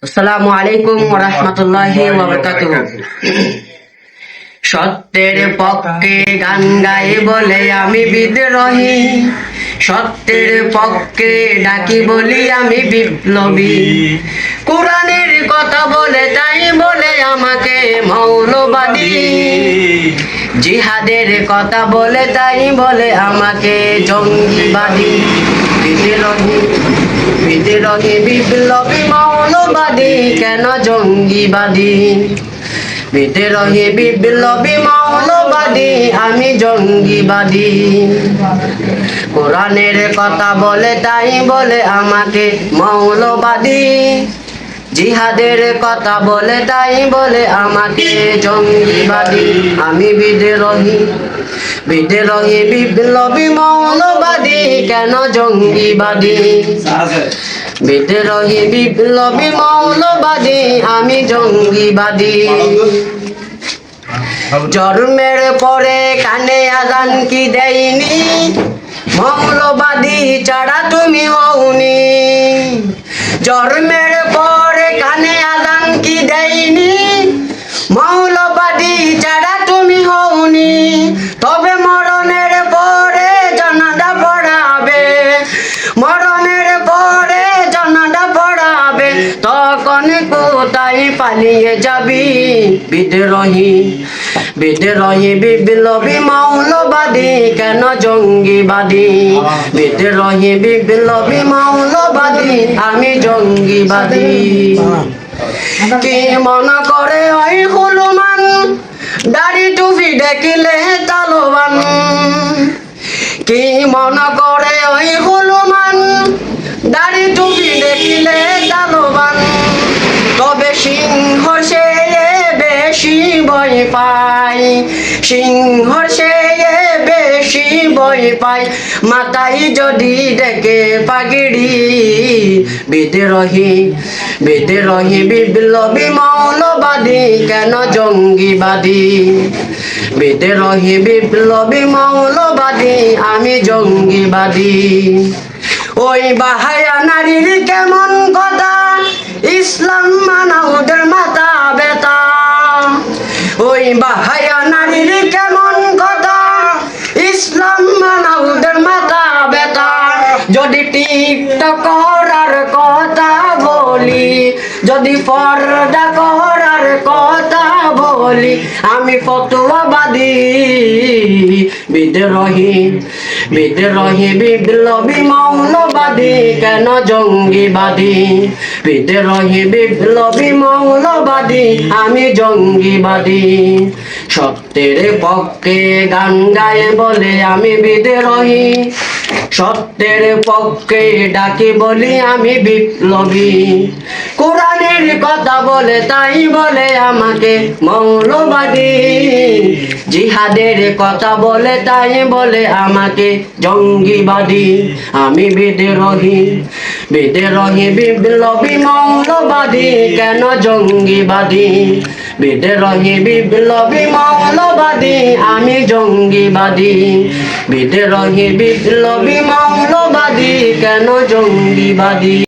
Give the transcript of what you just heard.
আসসালামু আলাইকুম ওয়া রাহমাতুল্লাহি ওয়া বারাকাতুহু। সত্যের পক্ষে গান গাই বলে আমি বিদ্রোহী, সত্যের পক্ষে ডাকি বলি আমি বিপ্লবী। কোরআনের কথা বলে তাই বলে আমাকে মৌলবাদী, জিহাদের কথা বলে তাই বলে আমাকে জঙ্গিবাদী। বিদ্রোহী বিদ্রোহী বিপ্লবী মৌলবাদী কেন জঙ্গিবাদী? বিদ্রোহী বিপ্লবী মৌলবাদী আমি জঙ্গিবাদী। কোরআনের কথা বলে তাই বলে আমাকে মৌলবাদী, জিহাদের কথা বলে তাই বলে আমাকে জঙ্গিবাদী। আমি বিদ্রোহী বিদ্রোহী বিপ্লবী মৌলবাদী কেন জঙ্গিবাদী? বিদ্রোহী বিপ্লবী মৌলবাদী আমি জঙ্গিবাদী। জন্মের পরে কানে আজান কি দেয়নি, মৌলবাদী ছাড়া তুমি হওনি। জন্মের পরে কানে আজান কি দেয়নি, মৌলবাদী ছাড়া তুমি হওনি। তবে মরণের পরে জানাজা পড়াবে, মরণের পরে জানাজা পড়াবে, তখন কোথায় পালিয়ে যাবি? বিদ্রোহী বিদ্রোহী বিপ্লবী মৌলবাদী কেন জঙ্গিবাদী? বিদ্রোহী বিপ্লবী মৌলবাদী আমি জঙ্গিবাদী। কি মনে করে ওই হুলুমান, দাড়ি টুপি দেখিলে তালোবান। কি মনে করে ওই হুলুমান, দাড়ি টুপি দেখিলে তালোবান। তবে সিংহ সে বেশি ভয় পায়, সিংহ সে বেশি ভয় পায়, মাথায় যদি দেখে পাগড়ি। বিদ্রোহী বিদ্রোহী বিপ্লবী মৌলবাদী কেন জঙ্গিবাদী? বিদ্রোহী বিপ্লবী মৌলবাদী আমি জঙ্গিবাদী। ওই বাহায়া নারীর কেমন কথা, ইসলাম মানা ওদের মাথা ব্যথা। ওই বাহায়া নারীর কেমন কথা, ইসলাম মানা ওদের মাথা ব্যথা। যদি টিকটক করার কথা বলি, যদি পর্দা করার কথা বলি, আমি ফতোয়াবাদী। বিদ্রোহী বিদ্রোহী বিপ্লবী মৌলবাদী কেন জঙ্গিবাদী? বিদ্রোহী বিপ্লবী মৌলবাদী আমি জঙ্গিবাদী। সত্যের পক্ষে গান গায়ে বলে আমি বিদ্রোহী, সত্যের পক্ষে ডাকি বলি আমি বিপ্লবী। কোরআনের কথা বলে তাই বলে আমাকে মৌলবাদী, জিহাদের কথা বলে তাই বলে আমাকে জঙ্গিবাদী। আমি বিদ্রোহী বিদ্রোহী বিপ্লবী মৌলবাদী কেন জঙ্গিবাদী? বিদ্রোহী বিপ্লবী মৌলবাদী আমি জঙ্গিবাদী। বিদ্রোহী বিপ্লবী মৌলবাদী কেন জঙ্গিবাদী?